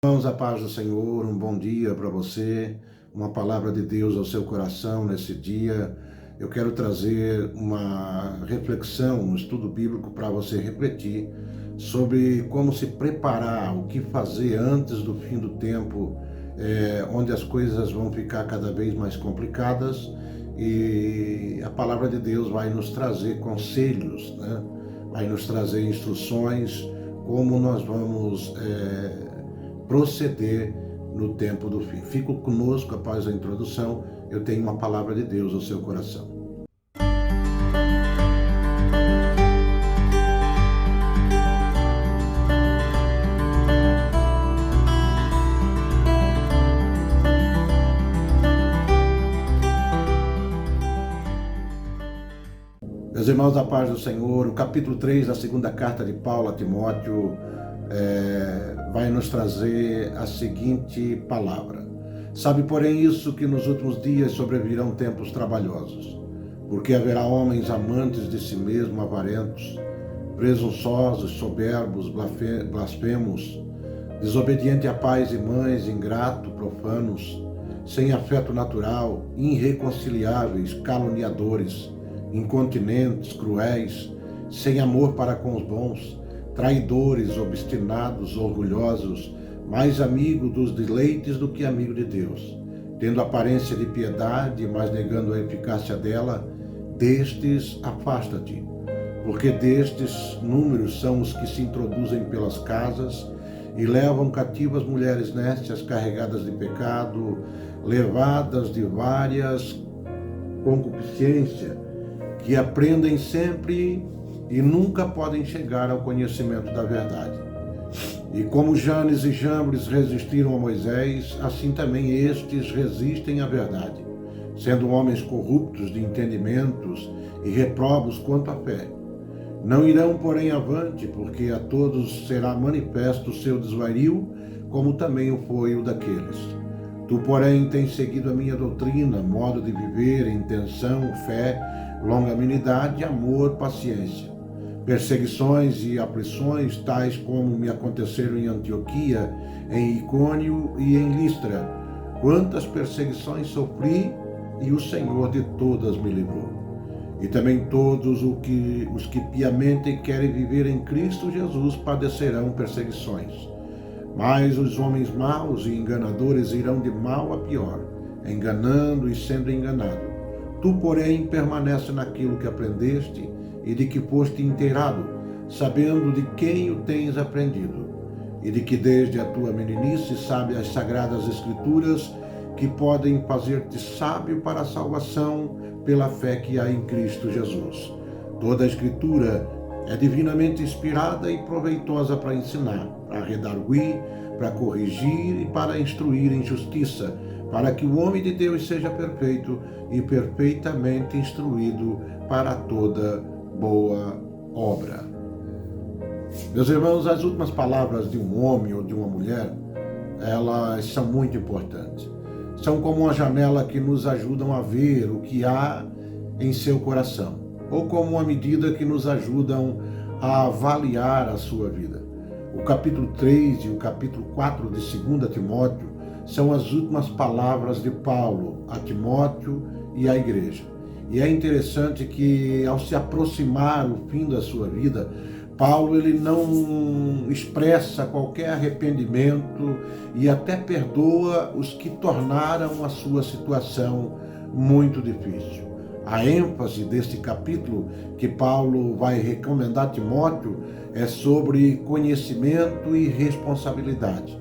Irmãos, a paz do Senhor, um bom dia para você, uma palavra de Deus ao seu coração nesse dia. Eu quero trazer uma reflexão, um estudo bíblico para você refletir sobre como se preparar, o que fazer antes do fim do tempo, onde as coisas vão ficar cada vez mais complicadas, e a palavra de Deus vai nos trazer conselhos, né? Vai nos trazer instruções, como nós vamos proceder no tempo do fim. Fico conosco após a introdução. Eu tenho uma palavra de Deus ao seu coração. Meus irmãos, a paz do Senhor, o capítulo 3 da segunda carta de Paulo a Timóteo vai nos trazer a seguinte palavra. Sabe, porém, isso, que nos últimos dias sobrevirão tempos trabalhosos, porque haverá homens amantes de si mesmos, avarentos, presunçosos, soberbos, blasfemos, desobedientes a pais e mães, ingratos, profanos, sem afeto natural, irreconciliáveis, caluniadores, incontinentes, cruéis, sem amor para com os bons, traidores, obstinados, orgulhosos, mais amigo dos deleites do que amigo de Deus, tendo aparência de piedade, mas negando a eficácia dela. Destes afasta-te, porque destes números são os que se introduzem pelas casas e levam cativas mulheres nécias carregadas de pecado, levadas de várias concupiscências, que aprendem sempre e nunca podem chegar ao conhecimento da verdade. E como Janes e Jambres resistiram a Moisés, assim também estes resistem à verdade, sendo homens corruptos de entendimentos e reprobos quanto à fé. Não irão, porém, avante, porque a todos será manifesto o seu desvario, como também o foi o daqueles. Tu, porém, tens seguido a minha doutrina, modo de viver, intenção, fé, longanimidade, amor, paciência, perseguições e aflições, tais como me aconteceram em Antioquia, em Icônio e em Listra. Quantas perseguições sofri, e o Senhor de todas me livrou. E também todos os que piamente querem viver em Cristo Jesus padecerão perseguições. Mas os homens maus e enganadores irão de mal a pior, enganando e sendo enganado. Tu, porém, permanece naquilo que aprendeste e de que foste inteirado, sabendo de quem o tens aprendido, e de que desde a tua meninice sabe as sagradas Escrituras, que podem fazer-te sábio para a salvação pela fé que há em Cristo Jesus. Toda a Escritura é divinamente inspirada e proveitosa para ensinar, para redarguir, para corrigir e para instruir em justiça, para que o homem de Deus seja perfeito e perfeitamente instruído para toda boa obra. Meus irmãos, as últimas palavras de um homem ou de uma mulher, elas são muito importantes. São como uma janela que nos ajudam a ver o que há em seu coração, ou como uma medida que nos ajudam a avaliar a sua vida. O capítulo 3 e o capítulo 4 de 2 Timóteo são as últimas palavras de Paulo a Timóteo e à igreja. E é interessante que, ao se aproximar o fim da sua vida, Paulo ele não expressa qualquer arrependimento e até perdoa os que tornaram a sua situação muito difícil. A ênfase deste capítulo que Paulo vai recomendar a Timóteo é sobre conhecimento e responsabilidade.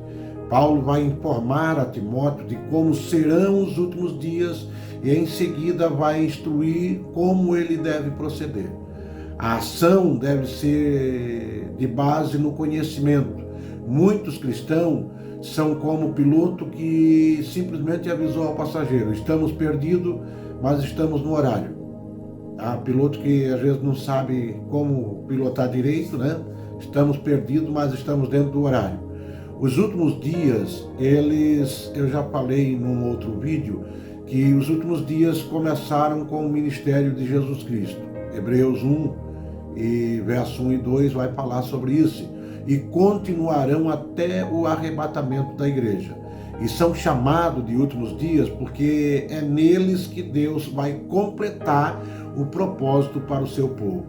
Paulo vai informar a Timóteo de como serão os últimos dias e em seguida vai instruir como ele deve proceder. A ação deve ser de base no conhecimento. Muitos cristãos são como o piloto que simplesmente avisou ao passageiro: estamos perdidos, mas estamos no horário. Há piloto que às vezes não sabe como pilotar direito, né? Estamos perdidos, mas estamos dentro do horário. Os últimos dias, eu já falei num outro vídeo, que os últimos dias começaram com o ministério de Jesus Cristo. Hebreus 1 e verso 1 e 2 vai falar sobre isso. e continuarão até o arrebatamento da igreja. E são chamados de últimos dias porque é neles que Deus vai completar o propósito para o seu povo.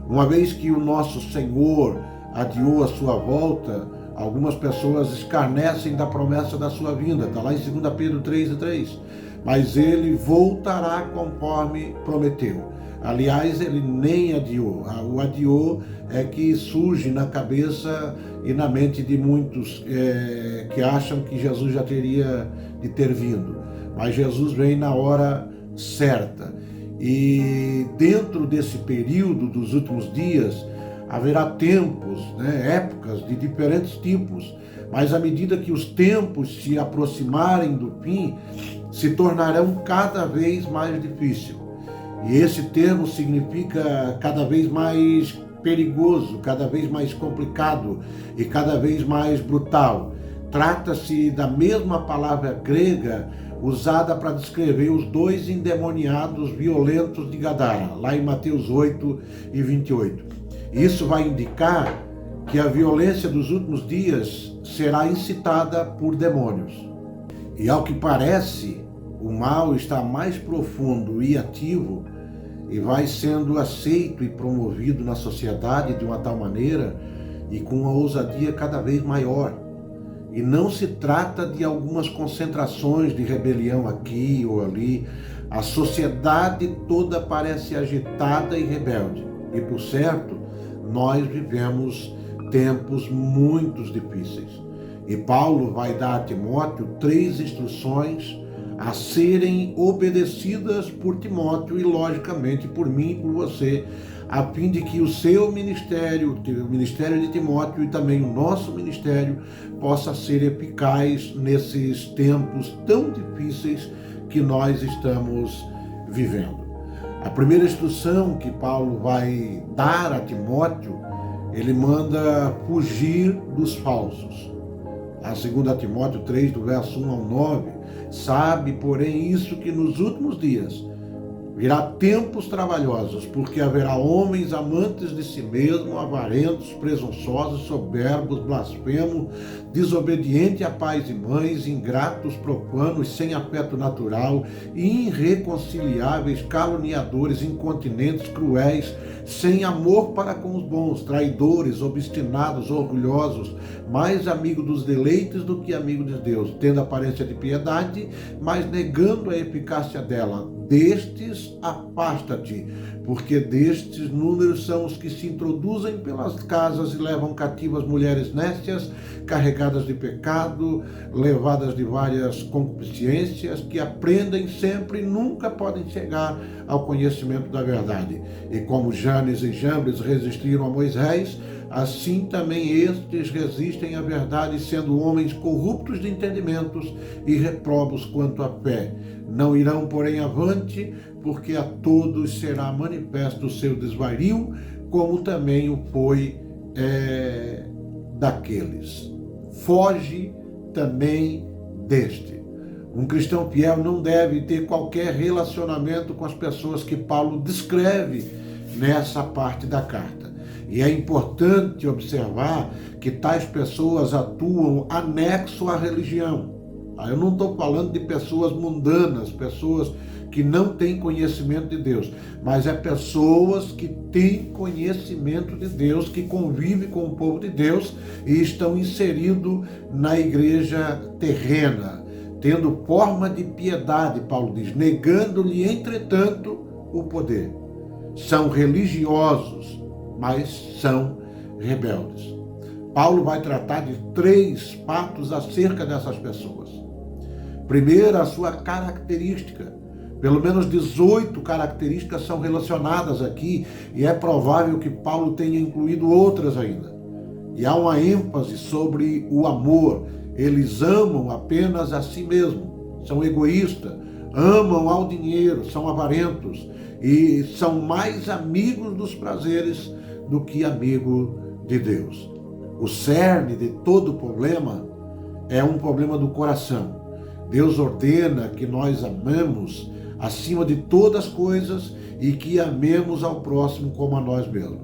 Uma vez que o nosso Senhor adiou a sua volta, algumas pessoas escarnecem da promessa da sua vinda. Está lá em 2 Pedro 3:3. Mas ele voltará conforme prometeu. Aliás, ele nem adiou. O adiou é que surge na cabeça e na mente de muitos que acham que Jesus já teria de ter vindo. Mas Jesus vem na hora certa. E dentro desse período dos últimos dias, haverá tempos, épocas de diferentes tipos. Mas à medida que os tempos se aproximarem do fim, se tornarão cada vez mais difíceis. E esse termo significa cada vez mais perigoso, cada vez mais complicado e cada vez mais brutal. Trata-se da mesma palavra grega usada para descrever os dois endemoniados violentos de Gadara, lá em Mateus 8:28. Isso vai indicar que a violência dos últimos dias será incitada por demônios. E ao que parece, o mal está mais profundo e ativo e vai sendo aceito e promovido na sociedade de uma tal maneira e com uma ousadia cada vez maior. E não se trata de algumas concentrações de rebelião aqui ou ali. A sociedade toda parece agitada e rebelde. E, por certo, nós vivemos tempos muito difíceis. E Paulo vai dar a Timóteo 3 instruções a serem obedecidas por Timóteo e, logicamente, por mim e por você, a fim de que o seu ministério, o ministério de Timóteo e também o nosso ministério, possa ser eficaz nesses tempos tão difíceis que nós estamos vivendo. A primeira instrução que Paulo vai dar a Timóteo, ele manda fugir dos falsos. A 2 Timóteo 3, do verso 1 ao 9, sabe, porém, isso que nos últimos dias virá tempos trabalhosos, porque haverá homens amantes de si mesmos, avarentos, presunçosos, soberbos, blasfemos, desobedientes a pais e mães, ingratos, profanos, sem afeto natural, irreconciliáveis, caluniadores, incontinentes, cruéis, sem amor para com os bons, traidores, obstinados, orgulhosos, mais amigos dos deleites do que amigos de Deus, tendo aparência de piedade, mas negando a eficácia dela. Destes afasta-te, porque destes números são os que se introduzem pelas casas e levam cativas mulheres nécias, carregadas de pecado, levadas de várias concupiscências, que aprendem sempre e nunca podem chegar ao conhecimento da verdade. E como Janes e Jambres resistiram a Moisés, assim também estes resistem à verdade, sendo homens corruptos de entendimentos e reprobos quanto à fé. Não irão, porém, avante, porque a todos será manifesto o seu desvario, como também o foi daqueles. Foge também deste. Um cristão fiel não deve ter qualquer relacionamento com as pessoas que Paulo descreve nessa parte da carta. E é importante observar que tais pessoas atuam anexo à religião. Eu não estou falando de pessoas mundanas, pessoas que não têm conhecimento de Deus, mas é pessoas que têm conhecimento de Deus, que convivem com o povo de Deus e estão inseridos na igreja terrena, tendo forma de piedade, Paulo diz, negando-lhe, entretanto, o poder. São religiosos, mas são rebeldes. Paulo vai tratar de 3 fatos acerca dessas pessoas. Primeiro, a sua característica. Pelo menos 18 características são relacionadas aqui e é provável que Paulo tenha incluído outras ainda. E há uma ênfase sobre o amor. Eles amam apenas a si mesmos, são egoístas, amam ao dinheiro, são avarentos e são mais amigos dos prazeres do que amigo de Deus. O cerne de todo o problema é um problema do coração. Deus ordena que nós amemos acima de todas as coisas e que amemos ao próximo como a nós mesmos.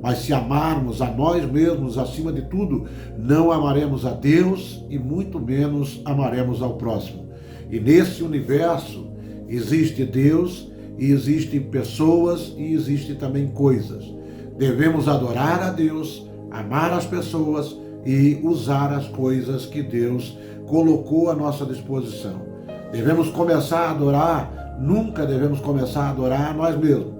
Mas se amarmos a nós mesmos acima de tudo, não amaremos a Deus e muito menos amaremos ao próximo. E nesse universo existe Deus e existem pessoas e existem também coisas. Devemos adorar a Deus, amar as pessoas e usar as coisas que Deus colocou à nossa disposição. Devemos começar a adorar, nunca devemos começar a adorar a nós mesmos,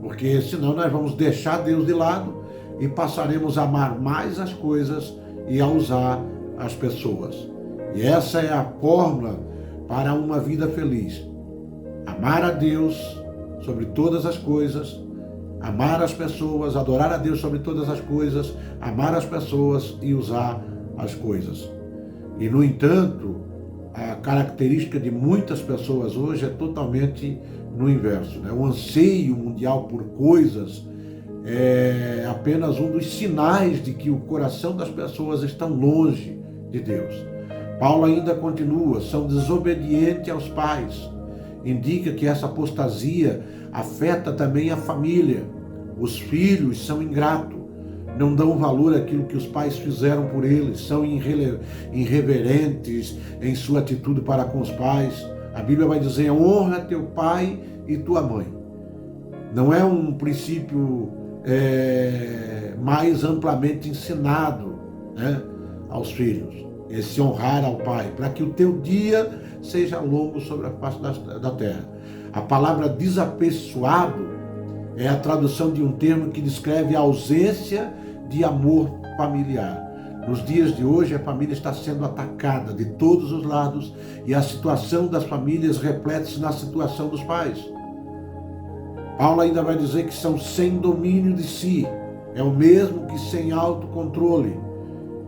porque senão nós vamos deixar Deus de lado e passaremos a amar mais as coisas e a usar as pessoas. E essa é a fórmula para uma vida feliz. Amar a Deus sobre todas as coisas, amar as pessoas, adorar a Deus sobre todas as coisas, amar as pessoas e usar as coisas. E, no entanto, a característica de muitas pessoas hoje é totalmente no inverso, né? O anseio mundial por coisas é apenas um dos sinais de que o coração das pessoas está longe de Deus. Paulo ainda continua, são desobedientes aos pais. Indica que essa apostasia afeta também a família. Os filhos são ingratos, não dão valor àquilo que os pais fizeram por eles, são irreverentes em sua atitude para com os pais. A Bíblia vai dizer, honra teu pai e tua mãe. Não é um princípio mais amplamente ensinado, né, aos filhos, esse honrar ao pai, para que o teu dia seja longo sobre a face da terra. A palavra desapessoado é a tradução de um termo que descreve a ausência de amor familiar. Nos dias de hoje, a família está sendo atacada de todos os lados e a situação das famílias reflete-se na situação dos pais. Paulo ainda vai dizer que são sem domínio de si, é o mesmo que sem autocontrole.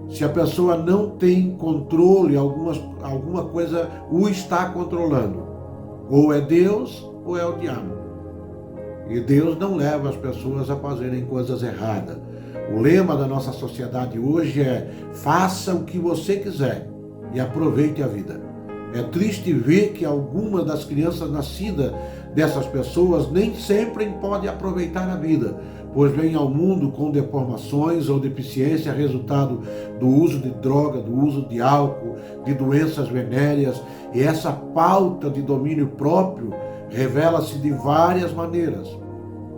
Se a pessoa não tem controle, alguma coisa o está controlando. Ou é Deus ou é o diabo. E Deus não leva as pessoas a fazerem coisas erradas. O lema da nossa sociedade hoje é: faça o que você quiser e aproveite a vida. É triste ver que algumas das crianças nascidas dessas pessoas nem sempre podem aproveitar a vida, pois vêm ao mundo com deformações ou deficiência resultado do uso de droga, do uso de álcool, de doenças venéreas. E essa falta de domínio próprio revela-se de várias maneiras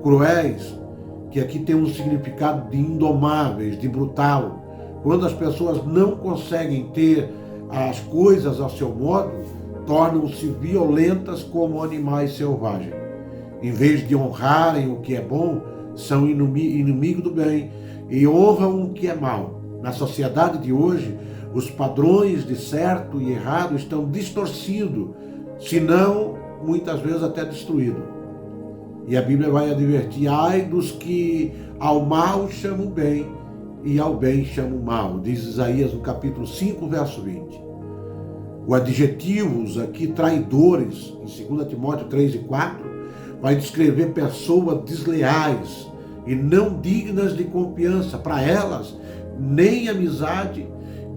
cruéis, que aqui tem um significado de indomáveis, de brutal. Quando as pessoas não conseguem ter as coisas ao seu modo, tornam-se violentas como animais selvagens. Em vez de honrarem o que é bom, são inimigos do bem e honram o que é mal. Na sociedade de hoje, os padrões de certo e errado estão distorcidos, se não, muitas vezes até destruídos. E a Bíblia vai advertir, ai dos que ao mal chamam bem e ao bem chamam mal, diz Isaías no capítulo 5, verso 20. O adjetivos aqui, traidores, em 2 Timóteo 3 e 4, vai descrever pessoas desleais e não dignas de confiança. Para elas, nem amizade,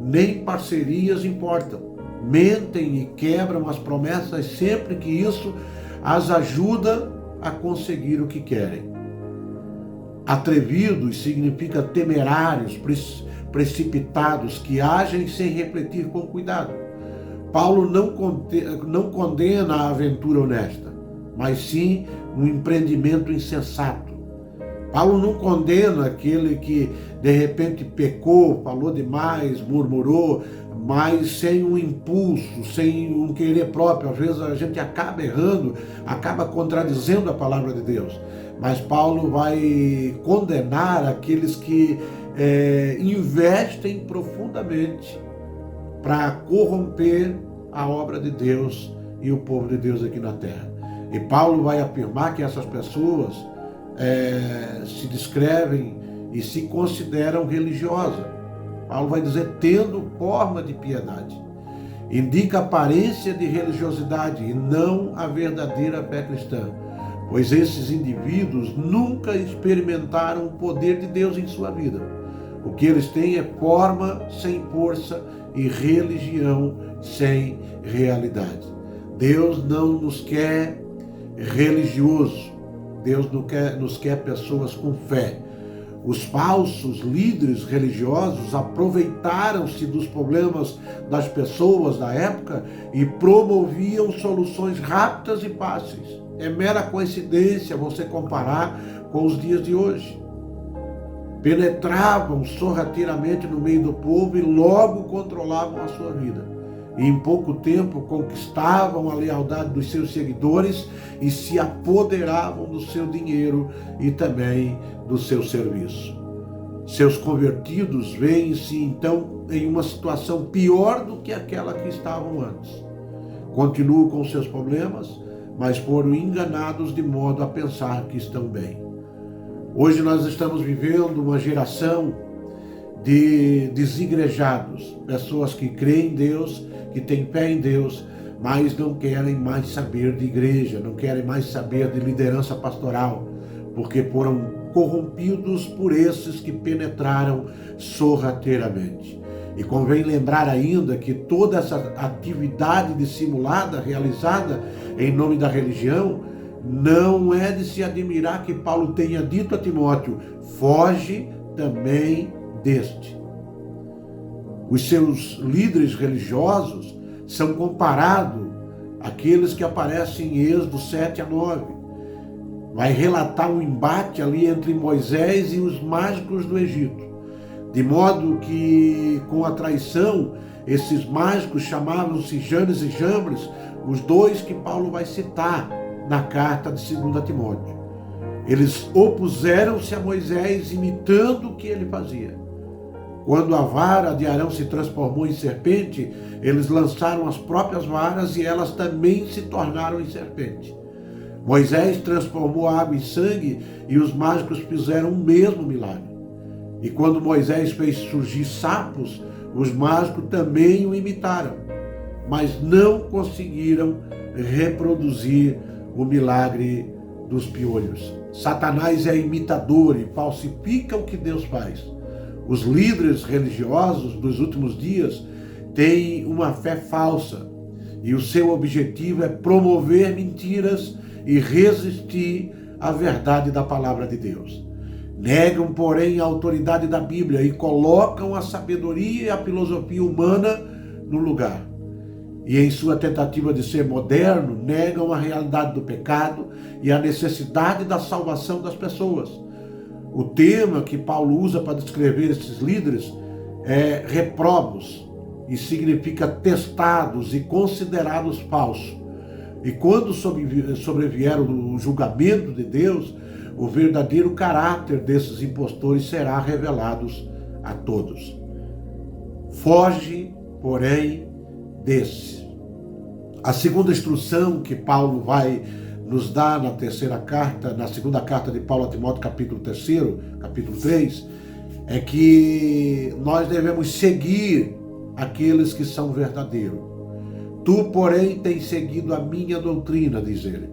nem parcerias importam. Mentem e quebram as promessas sempre que isso as ajuda a conseguir o que querem. Atrevidos significa temerários, precipitados, que agem sem refletir com cuidado. Paulo não condena a aventura honesta, mas sim um empreendimento insensato. Paulo não condena aquele que de repente pecou, falou demais, murmurou, mas sem um impulso, sem um querer próprio. Às vezes a gente acaba errando, acaba contradizendo a palavra de Deus. Mas Paulo vai condenar aqueles que investem profundamente para corromper a obra de Deus e o povo de Deus aqui na terra. E Paulo vai afirmar que essas pessoas se descrevem e se consideram religiosas. Paulo vai dizer, tendo forma de piedade. Indica aparência de religiosidade e não a verdadeira fé cristã, pois esses indivíduos nunca experimentaram o poder de Deus em sua vida. O que eles têm é forma sem força e religião sem realidade. Deus não nos quer religioso, Deus nos quer pessoas com fé. Os falsos líderes religiosos aproveitaram-se dos problemas das pessoas da época e promoviam soluções rápidas e fáceis. É mera coincidência você comparar com os dias de hoje. Penetravam sorrateiramente no meio do povo e logo controlavam a sua vida. E em pouco tempo conquistavam a lealdade dos seus seguidores e se apoderavam do seu dinheiro e também do seu serviço. Seus convertidos veem-se então em uma situação pior do que aquela que estavam antes. Continuam com seus problemas, mas foram enganados de modo a pensar que estão bem. Hoje nós estamos vivendo uma geração de desigrejados, pessoas que creem em Deus, que têm fé em Deus, mas não querem mais saber de igreja, não querem mais saber de liderança pastoral, porque foram corrompidos por esses que penetraram sorrateiramente. E convém lembrar ainda que toda essa atividade dissimulada, realizada em nome da religião, não é de se admirar que Paulo tenha dito a Timóteo: foge também deste. Os seus líderes religiosos são comparados àqueles que aparecem em Êxodo 7 a 9. Vai relatar um embate ali entre Moisés e os mágicos do Egito. De modo que, com a traição, esses mágicos chamavam-se Janes e Jambres, os dois que Paulo vai citar na carta de 2 Timóteo. Eles opuseram-se a Moisés, imitando o que ele fazia. Quando a vara de Arão se transformou em serpente, eles lançaram as próprias varas e elas também se tornaram em serpente. Moisés transformou a água em sangue e os mágicos fizeram o mesmo milagre. E quando Moisés fez surgir sapos, os mágicos também o imitaram, mas não conseguiram reproduzir o milagre dos piolhos. Satanás é imitador e falsifica o que Deus faz. Os líderes religiosos dos últimos dias têm uma fé falsa e o seu objetivo é promover mentiras e resistir à verdade da palavra de Deus. Negam, porém, a autoridade da Bíblia e colocam a sabedoria e a filosofia humana no lugar. E em sua tentativa de ser moderno, negam a realidade do pecado e a necessidade da salvação das pessoas. O tema que Paulo usa para descrever esses líderes é reprobos, e significa testados e considerados falsos. E quando sobrevier o julgamento de Deus, o verdadeiro caráter desses impostores será revelado a todos. Foge, porém, desse. A segunda instrução que Paulo vai nos dar na terceira carta, na segunda carta de Paulo a Timóteo, capítulo 3, é que nós devemos seguir aqueles que são verdadeiros. Tu, porém, tens seguido a minha doutrina, diz ele,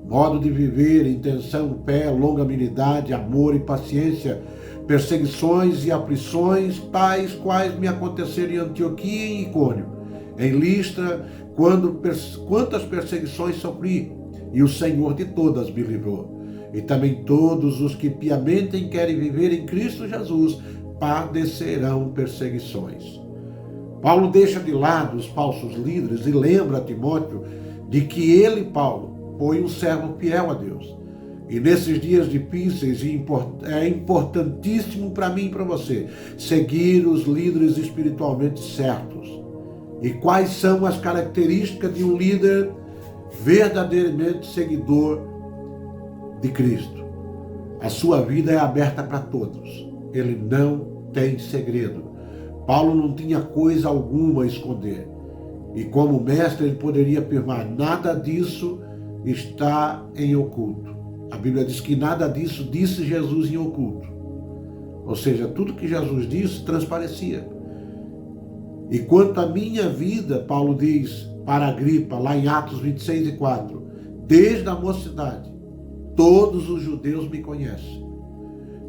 modo de viver, intenção, fé, longanimidade, amor e paciência, perseguições e aflições, tais quais me aconteceram em Antioquia e em Icônio, em Listra, quantas perseguições sofri, e o Senhor de todas me livrou. E também todos os que piamente querem viver em Cristo Jesus padecerão perseguições. Paulo deixa de lado os falsos líderes e lembra a Timóteo de que ele, Paulo, foi um servo fiel a Deus. E nesses dias difíceis é importantíssimo para mim e para você seguir os líderes espiritualmente certos. E quais são as características de um líder verdadeiramente seguidor de Cristo? A sua vida é aberta para todos. Ele não tem segredo. Paulo não tinha coisa alguma a esconder. E como mestre ele poderia afirmar: nada disso está em oculto. A Bíblia diz que nada disso disse Jesus em oculto. Ou seja, tudo que Jesus disse transparecia. E quanto à minha vida, Paulo diz para Agripa, lá em Atos 26:4, desde a mocidade, todos os judeus me conhecem.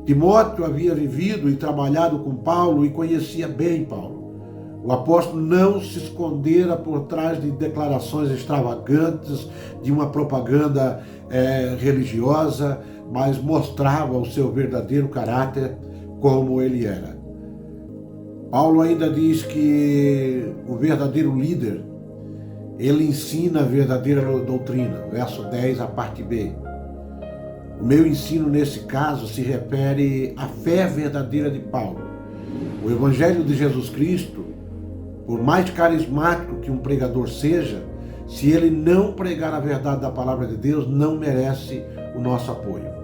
Timóteo havia vivido e trabalhado com Paulo e conhecia bem Paulo. O apóstolo não se escondera por trás de declarações extravagantes, de uma propaganda religiosa, mas mostrava o seu verdadeiro caráter como ele era. Paulo ainda diz que o verdadeiro líder, ele ensina a verdadeira doutrina, verso 10, a parte B. O meu ensino nesse caso se refere à fé verdadeira de Paulo. O Evangelho de Jesus Cristo, por mais carismático que um pregador seja, se ele não pregar a verdade da palavra de Deus, não merece o nosso apoio.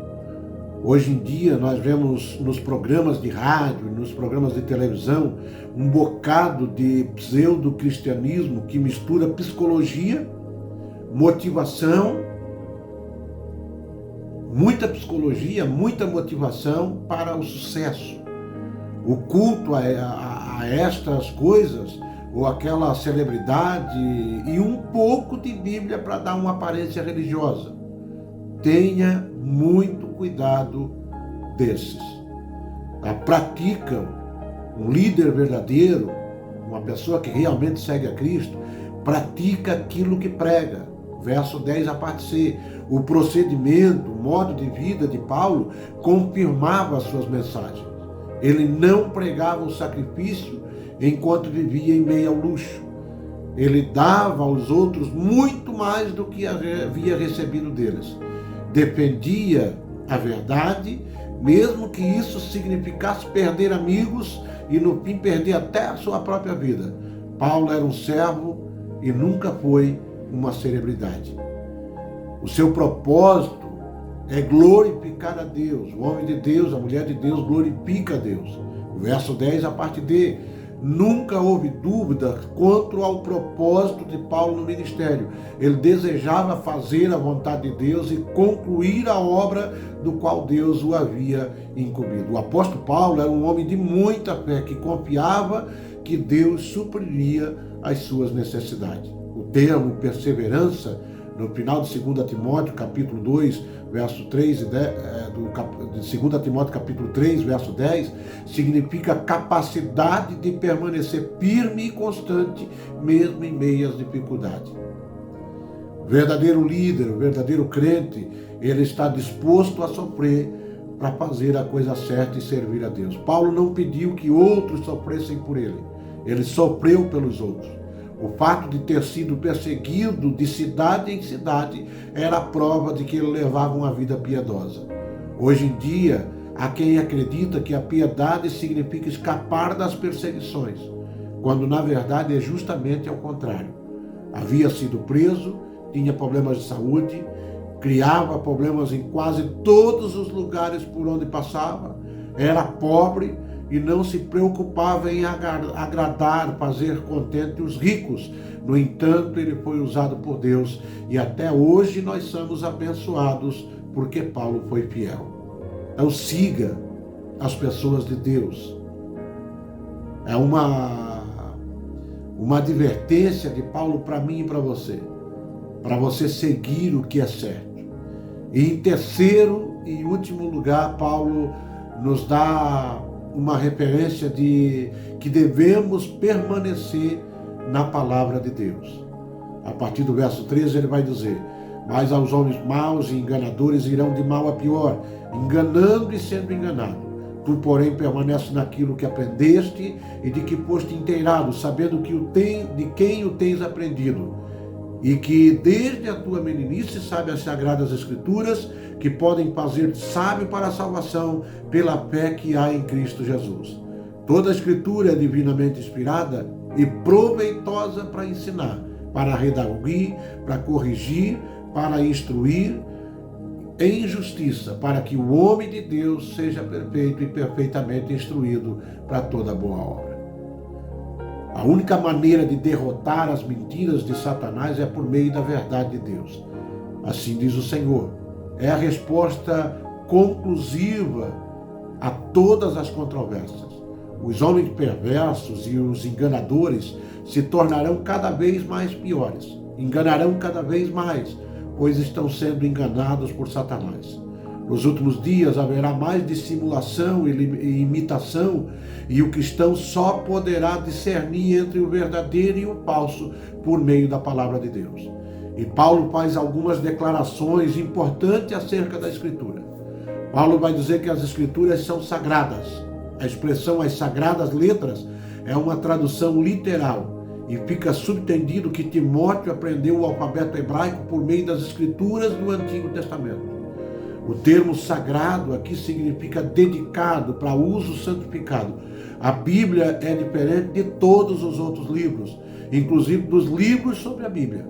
Hoje em dia nós vemos nos programas de rádio, nos programas de televisão, um bocado de pseudo-cristianismo que mistura psicologia, motivação, muita psicologia, muita motivação para o sucesso. O culto a estas coisas, ou aquela celebridade, e um pouco de Bíblia para dar uma aparência religiosa. Tenha muito cuidado desses. Praticam, um líder verdadeiro, uma pessoa que realmente segue a Cristo, pratica aquilo que prega. Verso 10, a parte C. O procedimento, o modo de vida de Paulo confirmava as suas mensagens. Ele não pregava o sacrifício enquanto vivia em meio ao luxo. Ele dava aos outros muito mais do que havia recebido deles. Defendia a verdade, mesmo que isso significasse perder amigos e no fim perder até a sua própria vida. Paulo era um servo e nunca foi uma celebridade. O seu propósito é glorificar a Deus. O homem de Deus, a mulher de Deus glorifica a Deus. O verso 10, a parte D. Nunca houve dúvida quanto ao propósito de Paulo no ministério. Ele desejava fazer a vontade de Deus e concluir a obra do qual Deus o havia incumbido. O apóstolo Paulo era um homem de muita fé, que confiava que Deus supriria as suas necessidades. O termo perseverança, no final de 2 Timóteo, capítulo 2, verso 3 e 10, de 2 Timóteo, capítulo 3, verso 10, significa capacidade de permanecer firme e constante, mesmo em meio às dificuldades. O verdadeiro líder, o verdadeiro crente, ele está disposto a sofrer para fazer a coisa certa e servir a Deus. Paulo não pediu que outros sofressem por ele, ele sofreu pelos outros. O fato de ter sido perseguido de cidade em cidade era a prova de que ele levava uma vida piedosa. Hoje em dia, há quem acredita que a piedade significa escapar das perseguições, quando na verdade é justamente ao contrário. Havia sido preso, tinha problemas de saúde, criava problemas em quase todos os lugares por onde passava, era pobre, e não se preocupava em agradar, fazer contente os ricos. No entanto, ele foi usado por Deus e até hoje nós somos abençoados porque Paulo foi fiel. Então siga as pessoas de Deus. É uma advertência de Paulo para mim e para você seguir o que é certo. E em terceiro e último lugar, Paulo nos dá uma referência de que devemos permanecer na palavra de Deus. A partir do verso 13 ele vai dizer: mas aos homens maus e enganadores irão de mal a pior, enganando e sendo enganado. Tu, porém, permanece naquilo que aprendeste e de que foste inteirado, sabendo que de quem o tens aprendido, e que desde a tua meninice sabe as sagradas escrituras, que podem fazer-te sábio para a salvação pela fé que há em Cristo Jesus. Toda a escritura é divinamente inspirada e proveitosa para ensinar, para redarguir, para corrigir, para instruir em justiça, para que o homem de Deus seja perfeito e perfeitamente instruído para toda boa obra. A única maneira de derrotar as mentiras de Satanás é por meio da verdade de Deus. Assim diz o Senhor. É a resposta conclusiva a todas as controvérsias. Os homens perversos e os enganadores se tornarão cada vez mais piores. Enganarão cada vez mais, pois estão sendo enganados por Satanás. Nos últimos dias haverá mais dissimulação e imitação, e o cristão só poderá discernir entre o verdadeiro e o falso por meio da palavra de Deus. E Paulo faz algumas declarações importantes acerca da Escritura. Paulo vai dizer que as Escrituras são sagradas. A expressão as sagradas letras é uma tradução literal e fica subtendido que Timóteo aprendeu o alfabeto hebraico por meio das escrituras do Antigo Testamento. O termo sagrado aqui significa dedicado para uso santificado. A Bíblia é diferente de todos os outros livros, inclusive dos livros sobre a Bíblia,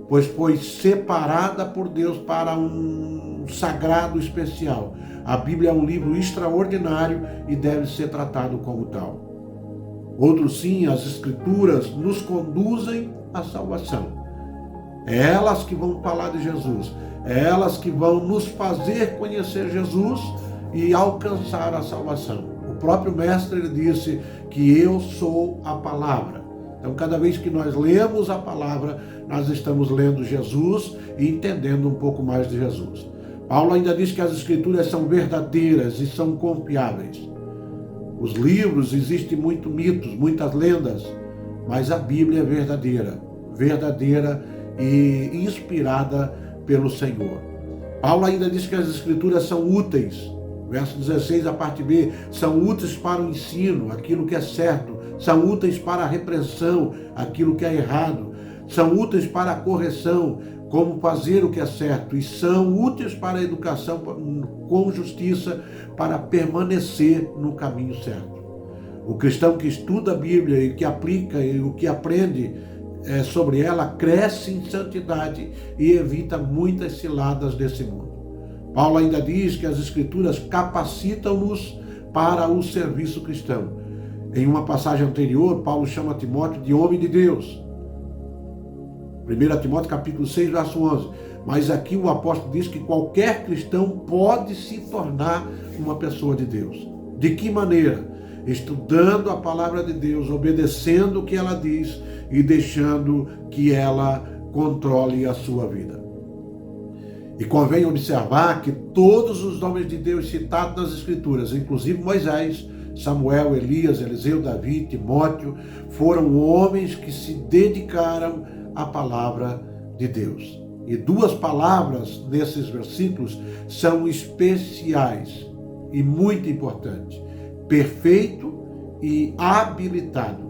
pois foi separada por Deus para um sagrado especial. A Bíblia é um livro extraordinário e deve ser tratado como tal. Outros sim, as Escrituras nos conduzem à salvação. É elas que vão falar de Jesus, é elas que vão nos fazer conhecer Jesus e alcançar a salvação. O próprio Mestre ele disse que eu sou a palavra. Então, cada vez que nós lemos a palavra, nós estamos lendo Jesus e entendendo um pouco mais de Jesus. Paulo ainda diz que as Escrituras são verdadeiras e são confiáveis. Os livros, existem muitos mitos, muitas lendas, mas a Bíblia é verdadeira e inspirada pelo Senhor. Paulo ainda diz que as Escrituras são úteis. Verso 16, a parte B, são úteis para o ensino, aquilo que é certo, são úteis para a repreensão, aquilo que é errado, são úteis para a correção, como fazer o que é certo, e são úteis para a educação com justiça, para permanecer no caminho certo. O cristão que estuda a Bíblia e que aplica e o que aprende sobre ela, cresce em santidade e evita muitas ciladas desse mundo. Paulo ainda diz que as Escrituras capacitam-nos para o serviço cristão. Em uma passagem anterior, Paulo chama Timóteo de homem de Deus. 1 Timóteo capítulo 6, verso 11. Mas aqui o apóstolo diz que qualquer cristão pode se tornar uma pessoa de Deus. De que maneira? Estudando a palavra de Deus, obedecendo o que ela diz e deixando que ela controle a sua vida. E convém observar que todos os nomes de Deus citados nas Escrituras, inclusive Moisés, Samuel, Elias, Eliseu, Davi, Timóteo, foram homens que se dedicaram à palavra de Deus. E duas palavras nesses versículos são especiais e muito importantes: perfeito e habilitado.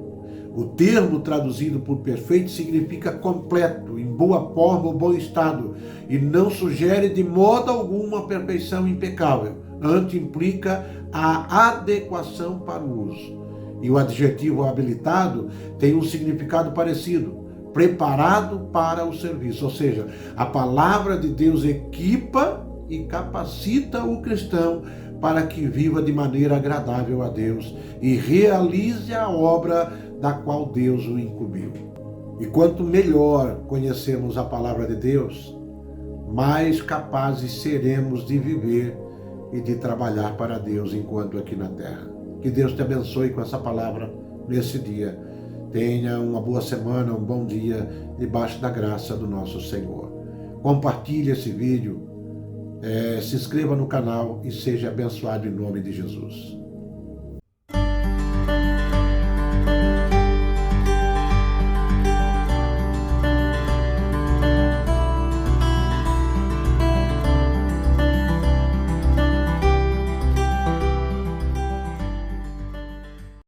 O termo traduzido por perfeito significa completo, em boa forma ou bom estado, e não sugere de modo algum uma perfeição impecável. Antes implica a adequação para o uso. E o adjetivo habilitado tem um significado parecido: preparado para o serviço. Ou seja, a palavra de Deus equipa e capacita o cristão para que viva de maneira agradável a Deus e realize a obra da qual Deus o incumbiu. E quanto melhor conhecermos a palavra de Deus, mais capazes seremos de viver e de trabalhar para Deus enquanto aqui na terra. Que Deus te abençoe com essa palavra nesse dia. Tenha uma boa semana, um bom dia, debaixo da graça do nosso Senhor. Compartilhe esse vídeo, se inscreva no canal e seja abençoado em nome de Jesus.